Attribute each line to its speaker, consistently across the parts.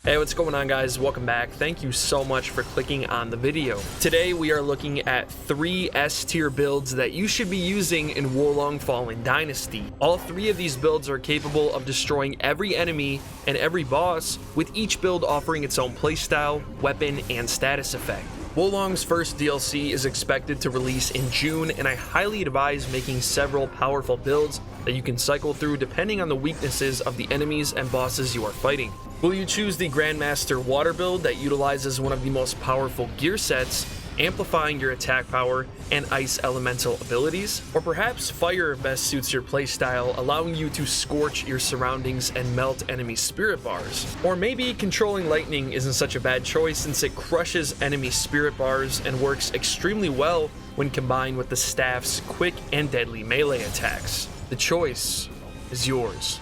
Speaker 1: Hey, what's going on, guys? Welcome back. Thank you so much for clicking on the video. Today we are looking at 3 S tier builds that you should be using in Wolong Fallen Dynasty. All 3 of these builds are capable of destroying every enemy and every boss, with each build offering its own playstyle, weapon, and status effect. Wolong's first DLC is expected to release in June, and I highly advise making several powerful builds that you can cycle through depending on the weaknesses of the enemies and bosses you are fighting. Will you choose the Grandmaster water build that utilizes one of the most powerful gear sets, amplifying your attack power and ice elemental abilities? Or perhaps fire best suits your playstyle, allowing you to scorch your surroundings and melt enemy spirit bars? Or maybe controlling lightning isn't such a bad choice, since it crushes enemy spirit bars and works extremely well when combined with the staff's quick and deadly melee attacks. The choice is yours.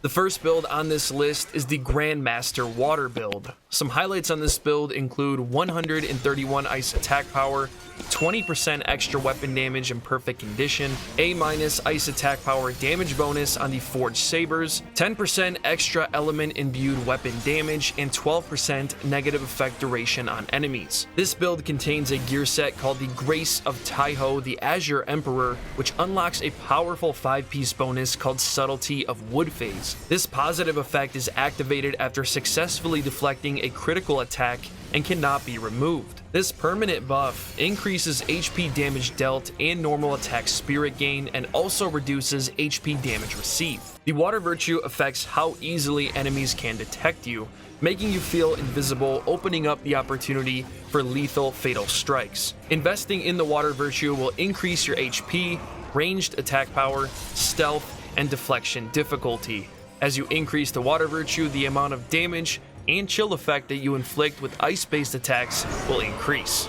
Speaker 1: The first build on this list is the Grandmaster water build. Some highlights on this build include 131 ice attack power, 20% extra weapon damage in perfect condition, A- ice attack power damage bonus on the forged sabers, 10% extra element imbued weapon damage, and 12% negative effect duration on enemies. This build contains a gear set called the Grace of Taiho, the Azure Emperor, which unlocks a powerful 5-piece bonus called Subtlety of Wood Phase. This positive effect is activated after successfully deflecting a critical attack and cannot be removed. This permanent buff increases HP damage dealt and normal attack spirit gain, and also reduces HP damage received. The water virtue affects how easily enemies can detect you, making you feel invisible, opening up the opportunity for lethal fatal strikes. Investing in the water virtue will increase your HP, ranged attack power, stealth, and deflection difficulty. As you increase the water virtue, the amount of damage and chill effect that you inflict with ice-based attacks will increase.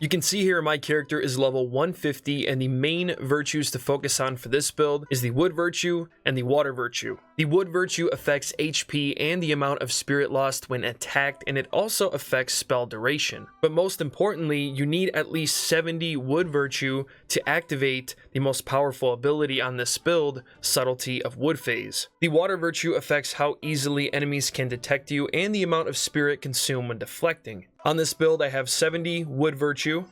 Speaker 1: You can see here my character is level 150, and the main virtues to focus on for this build is the wood virtue and the water virtue. The wood virtue affects HP and the amount of spirit lost when attacked, and it also affects spell duration. But most importantly, you need at least 70 wood virtue to activate the most powerful ability on this build, Subtlety of Wood Phase. The water virtue affects how easily enemies can detect you and the amount of spirit consumed when deflecting. On this build, I have 70 wood virtue,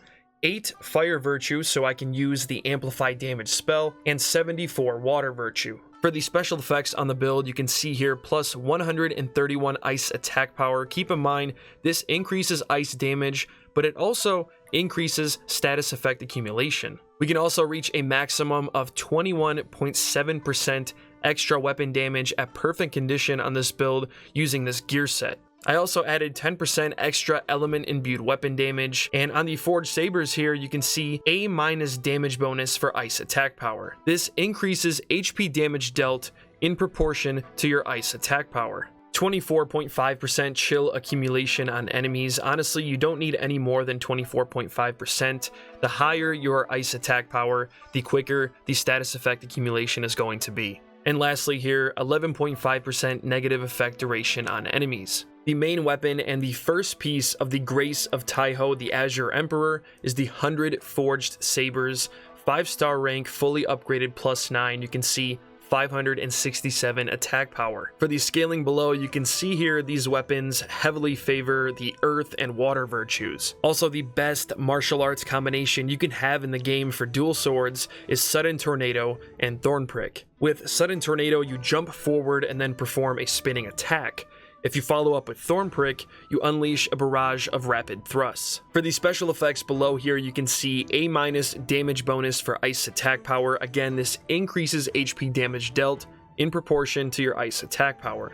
Speaker 1: 8 fire virtue so I can use the amplify damage spell, and 74 water virtue. For the special effects on the build, you can see here plus 131 ice attack power. Keep in mind, this increases ice damage, but it also increases status effect accumulation. We can also reach a maximum of 21.7% extra weapon damage at perfect condition on this build using this gear set. I also added 10% extra element imbued weapon damage, and on the forged sabers here you can see A- damage bonus for ice attack power. This increases HP damage dealt in proportion to your ice attack power. 24.5% chill accumulation on enemies. Honestly, you don't need any more than 24.5%. The higher your ice attack power, the quicker the status effect accumulation is going to be. And lastly here, 11.5% negative effect duration on enemies. The main weapon and the first piece of the Grace of Taiho, the Azure Emperor, is the 100 Forged Sabers, 5-star rank, fully upgraded +9. You can see 567 attack power. For the scaling below, you can see here these weapons heavily favor the earth and water virtues. Also, the best martial arts combination you can have in the game for dual swords is Sudden Tornado and Thorn Prick. With Sudden Tornado, you jump forward and then perform a spinning attack. If you follow up with Thorn Prick, you unleash a barrage of rapid thrusts. For the special effects below here, you can see A- damage bonus for ice attack power. Again, this increases HP damage dealt in proportion to your ice attack power.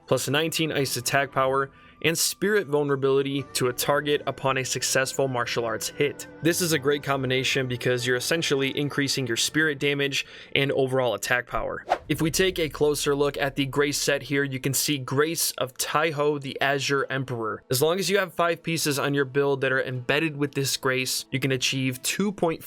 Speaker 1: Plus 19 ice attack power and spirit vulnerability to a target upon a successful martial arts hit. This is a great combination because you're essentially increasing your spirit damage and overall attack power. If we take a closer look at the Grace set here, you can see Grace of Taiho the Azure Emperor. As long as you have 5 pieces on your build that are embedded with this Grace, you can achieve 2.4%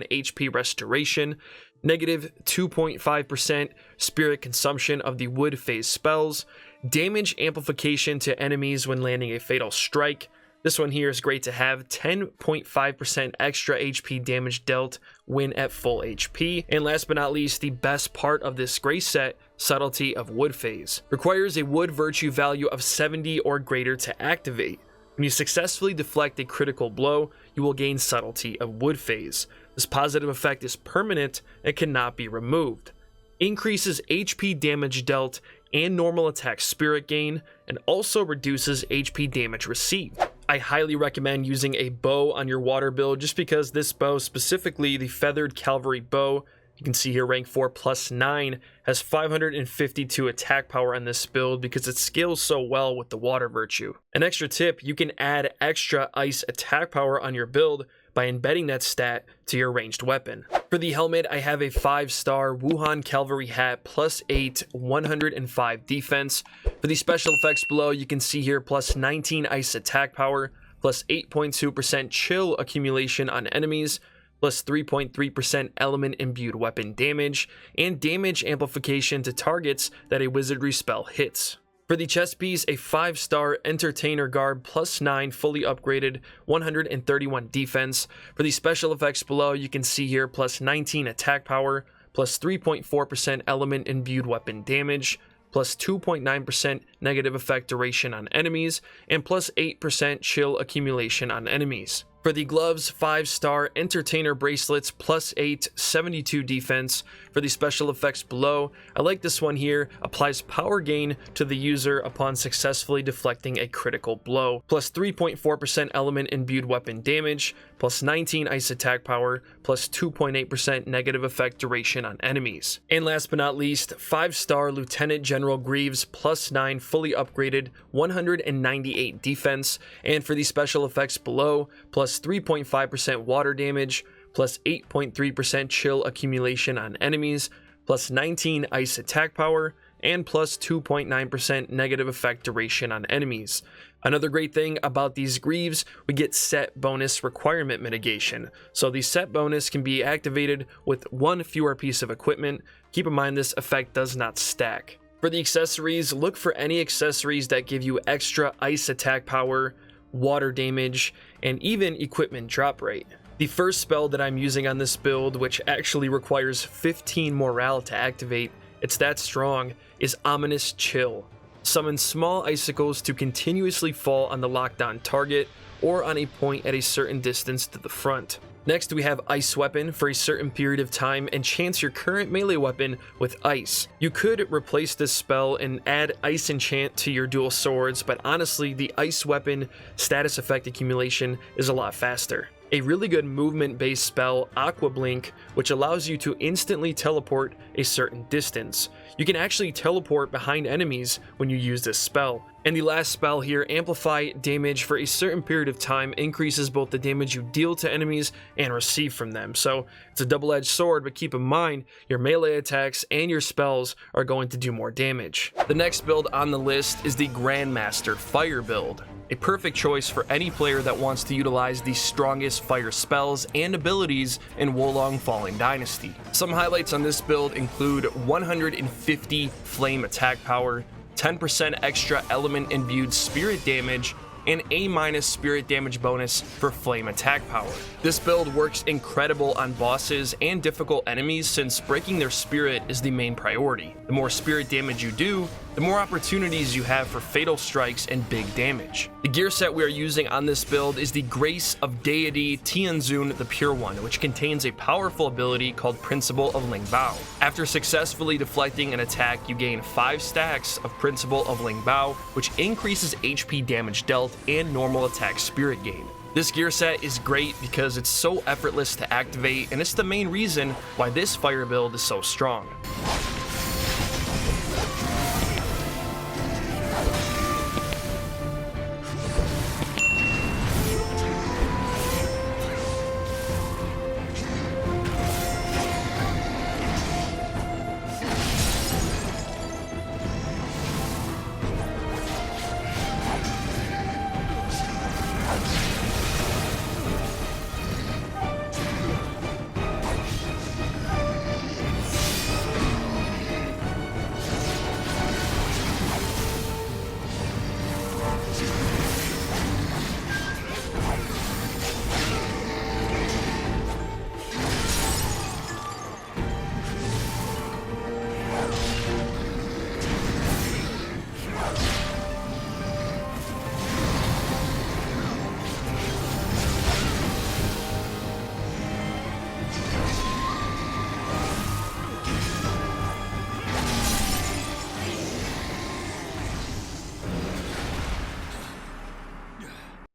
Speaker 1: HP restoration, negative 2.5% spirit consumption of the wood phase spells, damage amplification to enemies when landing a fatal strike. This one here is great to have, 10.5% extra HP damage dealt when at full HP. And last but not least, the best part of this Grace set, Subtlety of Wood Phase. Requires a wood virtue value of 70 or greater to activate. When you successfully deflect a critical blow, you will gain Subtlety of Wood Phase. This positive effect is permanent and cannot be removed. Increases HP damage dealt and normal attack spirit gain, and also reduces HP damage received. I highly recommend using a bow on your water build just because this bow, specifically the Feathered Cavalry Bow, you can see here rank 4 plus 9, has 552 attack power on this build because it scales so well with the water virtue. An extra tip, you can add extra ice attack power on your build by embedding that stat to your ranged weapon. For the helmet, I have a 5-star Wuhan Cavalry Hat plus 8, 105 defense. For the special effects below, you can see here plus 19 ice attack power, plus 8.2% chill accumulation on enemies, plus 3.3% element imbued weapon damage, and damage amplification to targets that a wizardry spell hits. For the chest piece, a 5-star Entertainer Garb plus 9 fully upgraded, 131 defense. For the special effects below, you can see here plus 19 attack power, plus 3.4% element imbued weapon damage, plus 2.9% negative effect duration on enemies, and plus 8% chill accumulation on enemies. For the gloves, 5-star Entertainer Bracelets plus 8, 72 defense. For the special effects below, I like this one here, applies power gain to the user upon successfully deflecting a critical blow, plus 3.4% element imbued weapon damage, plus 19 ice attack power, plus 2.8% negative effect duration on enemies. And last but not least, 5-star Lieutenant General Greaves plus 9 fully upgraded, 198 defense. And for the special effects below, plus 3.5% water damage, plus 8.3% chill accumulation on enemies, plus 19 ice attack power, and plus 2.9% negative effect duration on enemies. Another great thing about these Greaves, we get set bonus requirement mitigation. So the set bonus can be activated with one fewer piece of equipment. Keep in mind this effect does not stack. For the accessories, look for any accessories that give you extra ice attack power, water damage, and even equipment drop rate. The first spell that I'm using on this build, which actually requires 15 morale to activate, it's that strong, is Ominous Chill. Summon small icicles to continuously fall on the lockdown target or on a point at a certain distance to the front. Next, we have Ice Weapon. For a certain period of time, enchants your current melee weapon with ice. You could replace this spell and add Ice Enchant to your dual swords, but honestly, the Ice Weapon status effect accumulation is a lot faster. A really good movement-based spell, Aqua Blink, which allows you to instantly teleport a certain distance. You can actually teleport behind enemies when you use this spell. And the last spell here, Amplify Damage, for a certain period of time, increases both the damage you deal to enemies and receive from them. So it's a double-edged sword, but keep in mind, your melee attacks and your spells are going to do more damage. The next build on the list is the Grandmaster Fire build. A perfect choice for any player that wants to utilize the strongest fire spells and abilities in Wolong Fallen Dynasty. Some highlights on this build include 150 flame attack power, 10% extra element imbued spirit damage, and A- spirit damage bonus for flame attack power. This build works incredible on bosses and difficult enemies since breaking their spirit is the main priority. The more spirit damage you do, the more opportunities you have for fatal strikes and big damage. The gear set we are using on this build is the Grace of Deity Tianzun the Pure One, which contains a powerful ability called Principle of Lingbao. After successfully deflecting an attack, you gain 5 stacks of Principle of Lingbao, which increases HP damage dealt and normal attack spirit gain. This gear set is great because it's so effortless to activate, and it's the main reason why this fire build is so strong.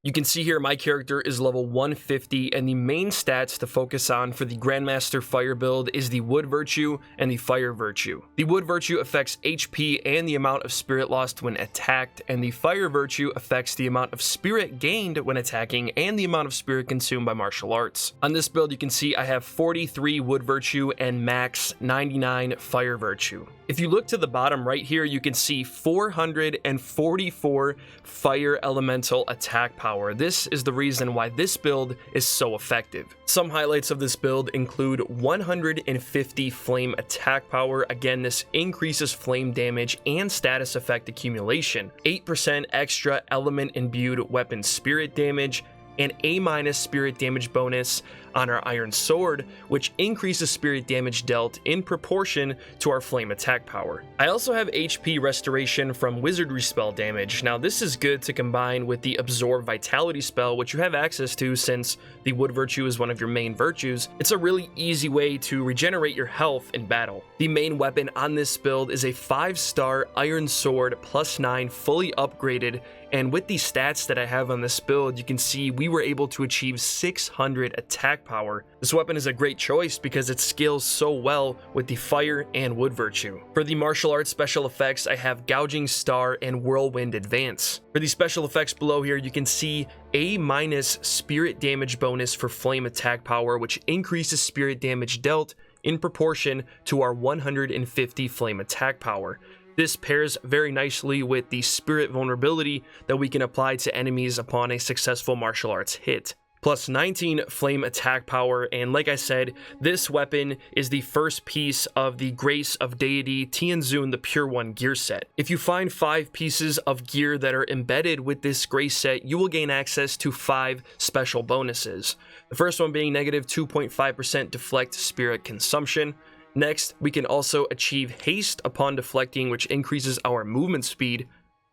Speaker 1: You can see here my character is level 150, and the main stats to focus on for the Grandmaster Fire build is the Wood Virtue and the Fire Virtue. The Wood Virtue affects HP and the amount of spirit lost when attacked, and the Fire Virtue affects the amount of spirit gained when attacking and the amount of spirit consumed by martial arts. On this build you can see I have 43 Wood Virtue and max 99 Fire Virtue. If you look to the bottom right here, you can see 444 fire elemental attack power. This is the reason why this build is so effective. Some highlights of this build include 150 flame attack power. Again, this increases flame damage and status effect accumulation. 8% extra element imbued weapon spirit damage, and A- spirit damage bonus on our iron sword, which increases spirit damage dealt in proportion to our flame attack power. I also have HP restoration from wizardry spell damage. Now this is good to combine with the absorb vitality spell, which you have access to since the Wood Virtue is one of your main virtues. It's a really easy way to regenerate your health in battle. The main weapon on this build is a 5-star iron sword +9 fully upgraded, and with the stats that I have on this build, you can see we were able to achieve 600 attack power. This weapon is a great choice because it scales so well with the Fire and Wood Virtue. For the martial arts special effects, I have Gouging Star and Whirlwind Advance. For the special effects below here, you can see A- spirit damage bonus for flame attack power, which increases spirit damage dealt in proportion to our 150 flame attack power. This pairs very nicely with the spirit vulnerability that we can apply to enemies upon a successful martial arts hit. Plus 19 flame attack power, and like I said, this weapon is the first piece of the Grace of Deity Tianzun the Pure One gear set. If you find 5 pieces of gear that are embedded with this grace set, you will gain access to 5 special bonuses. The first one being negative 2.5% deflect spirit consumption. Next, we can also achieve haste upon deflecting, which increases our movement speed,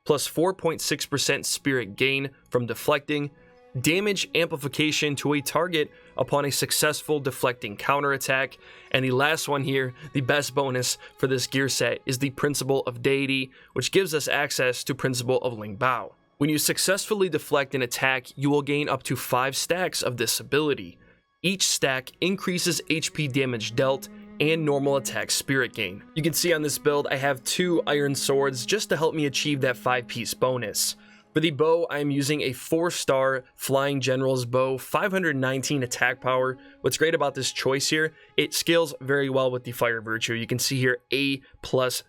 Speaker 1: plus 4.6% spirit gain from deflecting, damage amplification to a target upon a successful deflecting counterattack, and the last one here, the best bonus for this gear set, is the Principle of Deity, which gives us access to Principle of Ling Bao. When you successfully deflect an attack, you will gain up to 5 stacks of this ability. Each stack increases HP damage dealt and normal attack spirit gain. You can see on this build I have 2 iron swords just to help me achieve that 5-piece bonus. For the bow, I am using a 4-star Flying General's bow, 519 attack power. What's great about this choice here, it scales very well with the Fire Virtue. You can see here A+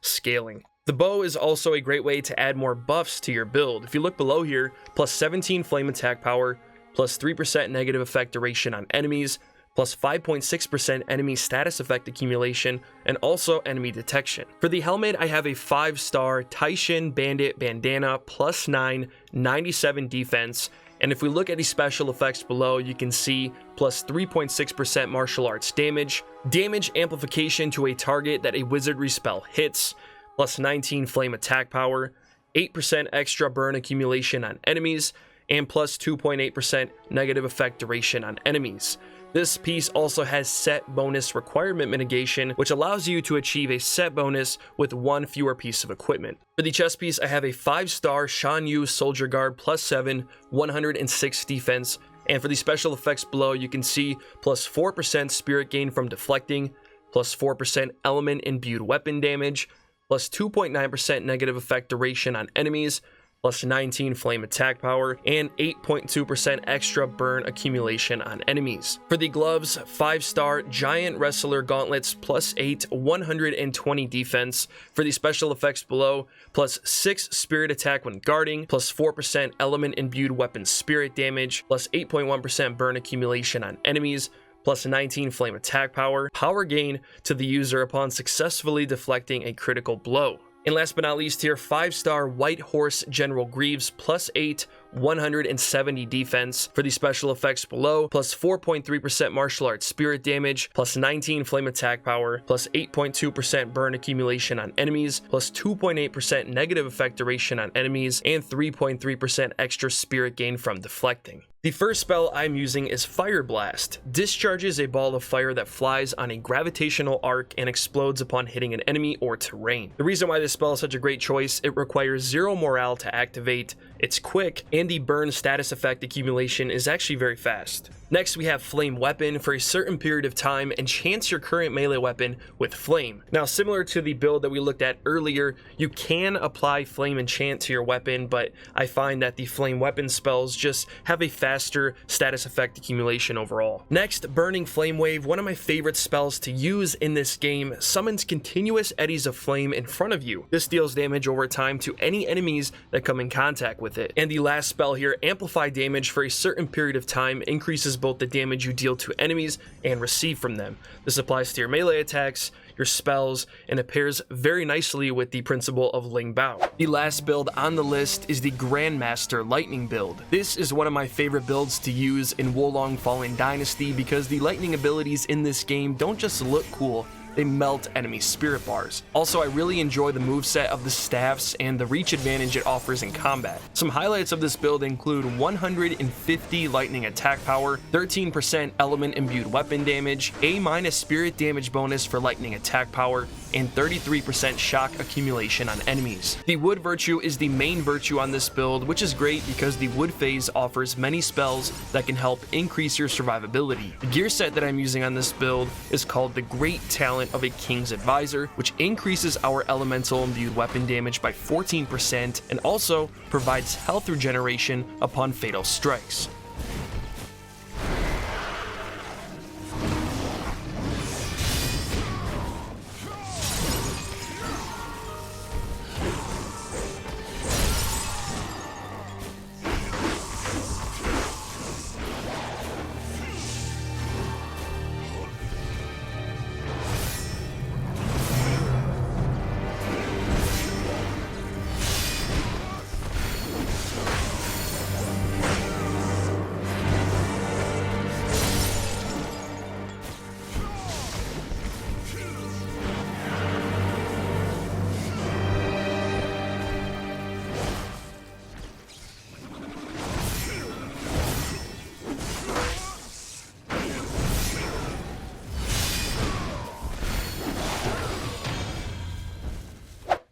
Speaker 1: scaling. The bow is also a great way to add more buffs to your build. If you look below here, plus 17 flame attack power, plus 3% negative effect duration on enemies, plus 5.6% enemy status effect accumulation, and also enemy detection. For the helmet, I have a 5-star Taishin Bandit Bandana, +9, 97 defense, and if we look at the special effects below, you can see plus 3.6% martial arts damage, damage amplification to a target that a wizardry spell hits, plus 19 flame attack power, 8% extra burn accumulation on enemies, and plus 2.8% negative effect duration on enemies. This piece also has set bonus requirement mitigation, which allows you to achieve a set bonus with 1 fewer piece of equipment. For the chest piece, I have a 5-star Shan Yu Soldier Guard, +7, 106 defense, and for the special effects below, you can see plus 4% spirit gain from deflecting, plus 4% element imbued weapon damage, plus 2.9% negative effect duration on enemies, plus 19 flame attack power, and 8.2% extra burn accumulation on enemies. For the gloves, 5-star Giant Wrestler Gauntlets, +8, 120 defense. For the special effects below, plus 6 spirit attack when guarding, plus 4% element imbued weapon spirit damage, plus 8.1% burn accumulation on enemies, plus 19 flame attack power, power gain to the user upon successfully deflecting a critical blow. And last but not least here, 5-star White Horse General Greaves, +8, 170 defense. For the special effects below, plus 4.3% martial arts spirit damage, plus 19 flame attack power, plus 8.2% burn accumulation on enemies, plus 2.8% negative effect duration on enemies, and 3.3% extra spirit gain from deflecting. The first spell I'm using is Fire Blast. Discharges a ball of fire that flies on a gravitational arc and explodes upon hitting an enemy or terrain. The reason why this spell is such a great choice, it requires 0 morale to activate, it's quick, and the burn status effect accumulation is actually very fast. Next, we have Flame Weapon. For a certain period of time, enchants your current melee weapon with Flame. Now, similar to the build that we looked at earlier, you can apply Flame Enchant to your weapon, but I find that the Flame Weapon spells just have a faster status effect accumulation overall. Next, Burning Flame Wave, one of my favorite spells to use in this game, summons continuous eddies of flame in front of you. This deals damage over time to any enemies that come in contact with it. And the last spell here, Amplify Damage. For a certain period of time, increases both the damage you deal to enemies and receive from them. This applies to your melee attacks, your spells, and it pairs very nicely with the principle of Ling Bao. The last build on the list is the Grandmaster Lightning build. This is one of my favorite builds to use in Wolong Fallen Dynasty because the lightning abilities in this game don't just look cool, they melt enemy spirit bars. Also, I really enjoy the moveset of the staffs and the reach advantage it offers in combat. Some highlights of this build include 150 lightning attack power, 13% element imbued weapon damage, A- spirit damage bonus for lightning attack power, and 33% shock accumulation on enemies. The Wood Virtue is the main virtue on this build, which is great because the Wood phase offers many spells that can help increase your survivability. The gear set that I'm using on this build is called the Great Talent of a King's Advisor, which increases our elemental imbued weapon damage by 14% and also provides health regeneration upon fatal strikes.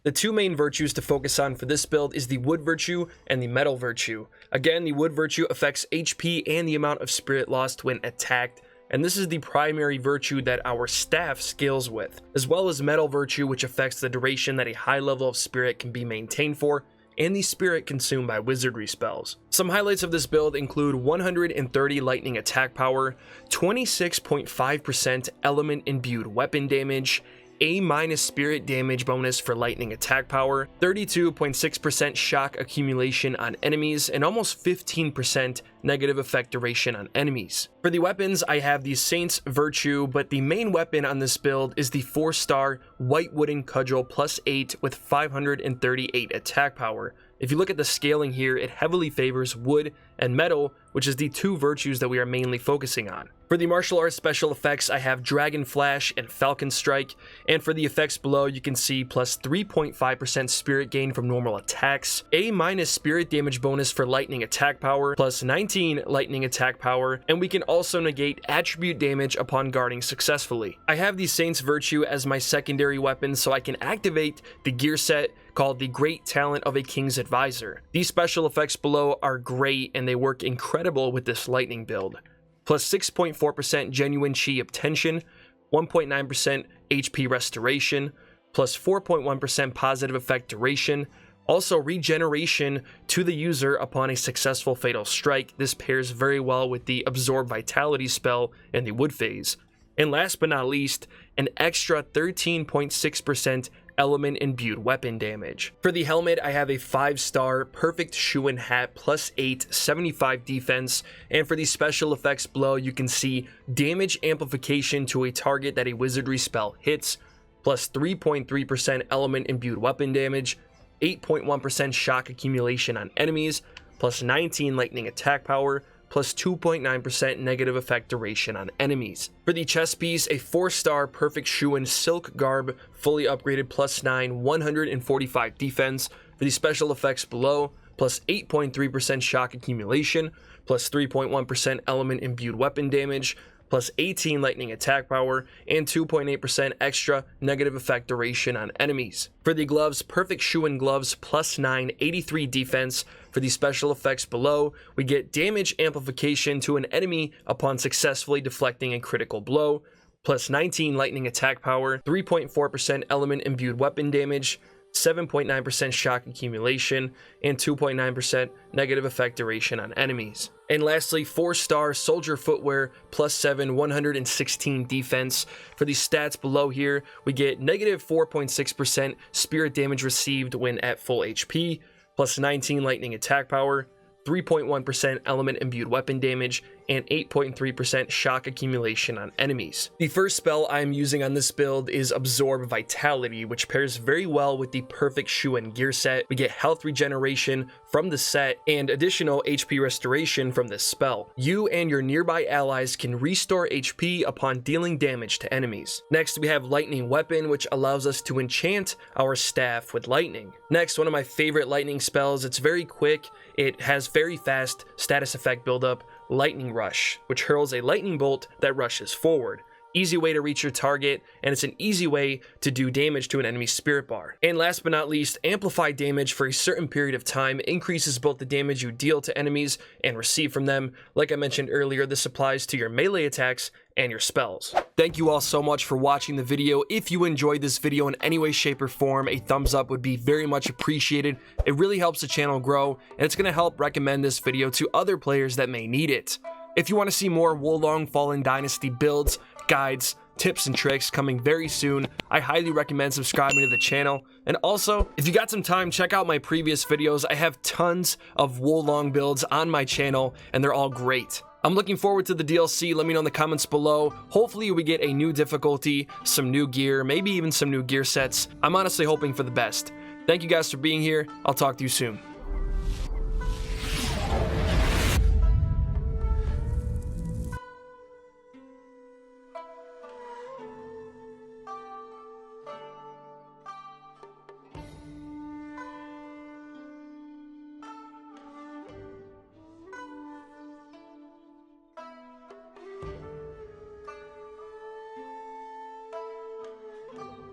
Speaker 1: The two main virtues to focus on for this build is the Wood Virtue and the Metal Virtue. Again, the Wood Virtue affects HP and the amount of spirit lost when attacked, and this is the primary virtue that our staff scales with, as well as Metal Virtue, which affects the duration that a high level of spirit can be maintained for, and the spirit consumed by wizardry spells. Some highlights of this build include 130 lightning attack power, 26.5% element imbued weapon damage, A- spirit damage bonus for lightning attack power, 32.6% shock accumulation on enemies, and almost 15% negative effect duration on enemies. For the weapons, I have the Saint's Virtue, but the main weapon on this build is the 4-star White Wooden Cudgel +8 with 538 attack power. If you look at the scaling here, it heavily favors wood and metal, which is the two virtues that we are mainly focusing on. For the martial arts special effects, I have Dragon Flash and Falcon Strike, and for the effects below, you can see plus 3.5% spirit gain from normal attacks, A- spirit damage bonus for lightning attack power, plus 19 lightning attack power, and we can also negate attribute damage upon guarding successfully. I have the Saint's Virtue as my secondary weapon, so I can activate the gear set called the Great Talent of a King's Advisor. These special effects below are great and they work incredible with this lightning build. Plus 6.4% genuine chi obtention, 1.9% HP restoration, plus 4.1% positive effect duration, also regeneration to the user upon a successful fatal strike. This pairs very well with the Absorb Vitality spell in the wood phase. And last but not least, an extra 13.6% element imbued weapon damage. For the helmet, I have a 5-star Perfect Shuin Hat +8, 75 defense, and for the special effects below, you can see damage amplification to a target that a wizardry spell hits, plus 3.3% element imbued weapon damage, 8.1% shock accumulation on enemies, plus 19 lightning attack power, plus 2.9% negative effect duration on enemies. For the chest piece, a 4-star Perfect Shuin Silk Garb, fully upgraded +9, 145 defense. For the special effects below, plus 8.3% shock accumulation, plus 3.1% element imbued weapon damage, plus 18 lightning attack power, and 2.8% extra negative effect duration on enemies. For the gloves, perfect shoe and gloves plus 9, 83 defense. For the special effects below, we get damage amplification to an enemy upon successfully deflecting a critical blow, plus 19 lightning attack power, 3.4% element imbued weapon damage, 7.9% shock accumulation, and 2.9% negative effect duration on enemies. And lastly, 4-star soldier footwear plus 7, 116 defense. For the stats below here, we get negative 4.6% spirit damage received when at full HP, plus 19 lightning attack power, 3.1% element imbued weapon damage, and 8.3% shock accumulation on enemies. The first spell I'm using on this build is Absorb Vitality, which pairs very well with the perfect shoe and gear set. We get health regeneration from the set and additional HP restoration from this spell. You and your nearby allies can restore HP upon dealing damage to enemies. Next, we have Lightning Weapon, which allows us to enchant our staff with lightning. Next, one of my favorite lightning spells. It's very quick, it has very fast status effect buildup, Lightning Rush, which hurls a lightning bolt that rushes forward. Easy way to reach your target, and it's an easy way to do damage to an enemy's spirit bar. And last but not least, Amplify Damage for a certain period of time increases both the damage you deal to enemies and receive from them. Like I mentioned earlier, this applies to your melee attacks and your spells. Thank you all so much for watching the video. If you enjoyed this video in any way, shape, or form, a thumbs up would be very much appreciated. It really helps the channel grow, and it's going to help recommend this video to other players that may need it. If you want to see more Wolong Fallen Dynasty builds, guides, tips, and tricks coming very soon, I highly recommend subscribing to the channel. And also, if you got some time, check out my previous videos. I have tons of Wolong builds on my channel, and they're all great. I'm looking forward to the DLC. Let me know in the comments below. Hopefully we get a new difficulty, some new gear, maybe even some new gear sets. I'm honestly hoping for the best. Thank you guys for being here. I'll talk to you soon.